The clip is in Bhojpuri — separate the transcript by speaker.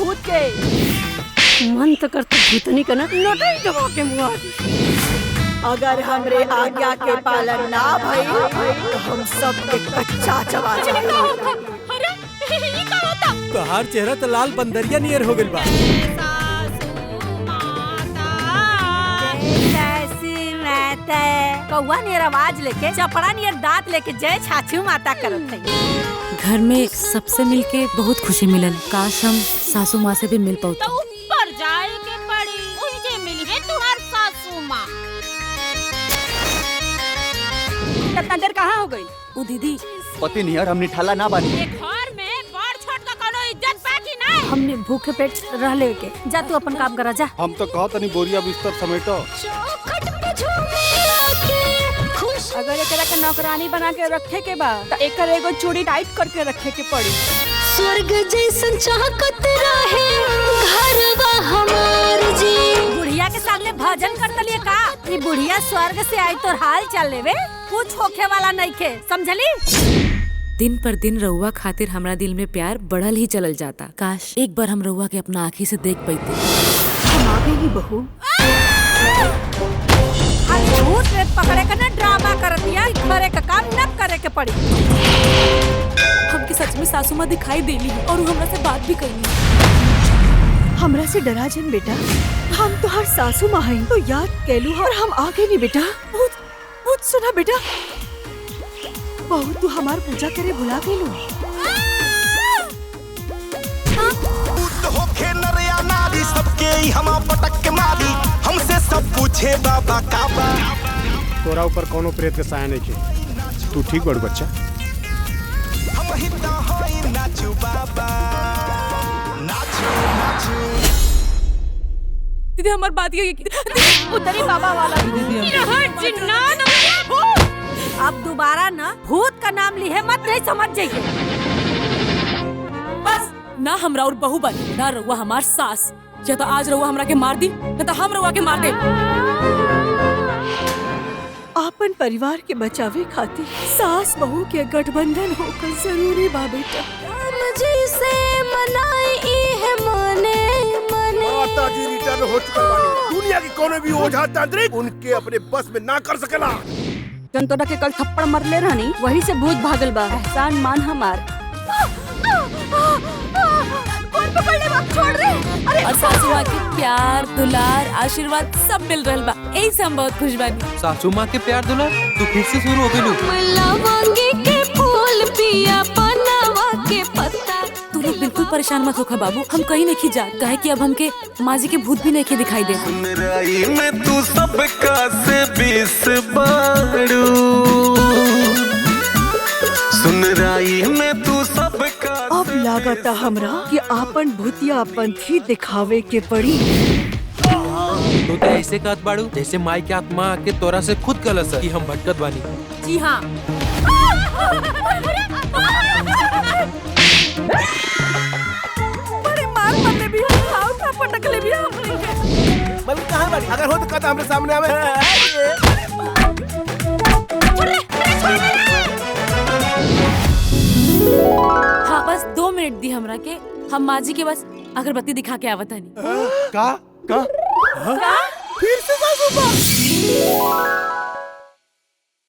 Speaker 1: भूत के। मन तो करता भूतनी का ना नोटई दबा के मुआ।
Speaker 2: अगर हमरे आज्ञा के पालन ना भई तो हम सब के कच्चा चबा जाएंगे।
Speaker 1: अरे ये का होता?
Speaker 3: तोहार चेहरा तो लाल बंदरिया नियर हो गइल बा।
Speaker 1: कौआ नियर आवाज लेके चपड़ा नियर दांत लेके जय छाछू माता करत है।
Speaker 4: घर में सबसे मिलके बहुत खुशी मिलल। काश हम सासू माँ से भी मिल पाते।
Speaker 1: तो ऊपर जाए के पड़ी उनसे मिली है तुम्हार सासू माँ। कितना देर कहाँ हो गई?
Speaker 4: ओ दीदी
Speaker 5: पति नियर हमनी ठाला ना बानी।
Speaker 1: ये घर में बड़ छोट का कोनो इज्जत बाकी नहीं।
Speaker 4: हमने भूखे पेट रह ले के जा, तू अपन काम करा जा।
Speaker 6: हम तो कहत नहीं बोरिया बिस्तर समेटो।
Speaker 1: अगर एकरा के नौकरानी बना के रखे के बा तो एकर एगो चूड़ी टाइट करके रखे के पड़ी।
Speaker 7: स्वर्ग जैसन चाहत रहे घरवा हमार जी।
Speaker 1: बुढ़िया के सामने भजन करत लिए का? ये बुढ़िया स्वर्ग से आई तो हाल चल लेवे, कुछ होखे वाला नहीं खे, समझली?
Speaker 4: दिन पर दिन रउआ खातिर हमरा दिल में प्यार बढ़ल ही चलल जाता। काश एक बार हम रउआ के अपना आँखी से देख पाते।
Speaker 2: हम आ गई बहू।
Speaker 1: भूत प्रेत पकड़े का ना ड्रामा करत दिया। करे का काम न करे के पड़ी।
Speaker 4: हमके सच में सासू माँ दिखाई देली और वो हमरा से बात भी करी।
Speaker 2: हमरा से डरा जन बेटा, हम तो हर सासू माँ हैं तो याद कैलू और हम आ गए नहीं बेटा। भूत सुना बेटा, बहू तू हमार पूजा करे भुला गेलू।
Speaker 8: होखे नरिया नारी सबके हम पटक के मारी, हमसे सब पूछे बाबा काबा।
Speaker 6: तोरा ऊपर कोनो प्रेत के साया नहीं के। तू ठीक बड़ बच्चा।
Speaker 8: हम ही तो होई नाचू बाबा, नाचू नाचू।
Speaker 4: दीदी हमार बात ये
Speaker 1: उतरी बाबा वाला जिन्नात। अब दोबारा ना भूत का नाम लिए मत, नहीं समझ जाइए।
Speaker 4: बस ना हमरा और बहू बनी ना रउआ हमार सास। या तो आज रउआ हमरा के मार दी न तो हम रउआ के मार दे।
Speaker 2: आपन परिवार के बचावे खातिर सास बहू के गठबंधन होकर जरूरी बा बेटा।
Speaker 7: मुझे से मनाई है मने मने।
Speaker 6: माता जी रिटर्न हो चुका बानी। दुनिया की कोने भी ओझा तांत्रिक उनके अपने बस में ना कर सकेला।
Speaker 1: जनतोड़ा के कल थप्पड़ मरले रहनी, वही से भूत भागल बा। एहसान मान हमार। कौन पकड़ले बा? छोड़ रे। अरे
Speaker 4: और सासू माँ के प्यार दुलार आशीर्वाद सब मिल रहल बा। यही से हम बहुत खुश बानी।
Speaker 3: सासू माँ के प्यार दुलार तू फिर से शुरू हो गइलू।
Speaker 7: लवंगी के फूल पिया पनावा के पत्ता।
Speaker 4: तू लोग बिल्कुल परेशान मत होखा बाबू, हम कहीं नहीं जा। काहे कि अब हमके माँ जी के भूत भी नहीं दिखाई दे।
Speaker 8: सुनराई में तू सबका से 20 बाड़ू, सुनराई में तू सबका।
Speaker 2: अब लागता हमरा कि आपन भूतिया पंथी दिखावे के पड़ी।
Speaker 3: तू तो ऐसे कहत बाड़ू जैसे माई के आत्मा आके तोरा से खुद कलस कि हम भटकत बानी।
Speaker 1: जी हाँ।
Speaker 2: बड़े मार मरले भी हम, खाओ खा पटकले भी हम।
Speaker 6: मतलब कहाँ बानी? अगर हो तो कहता हमरे सामने आवे।
Speaker 4: हाँ बस 2 मिनट दी हमरा के, हम माँ जी के बस अगरबत्ती दिखा के आवत हनी।
Speaker 6: का? फिर से सासू माँ?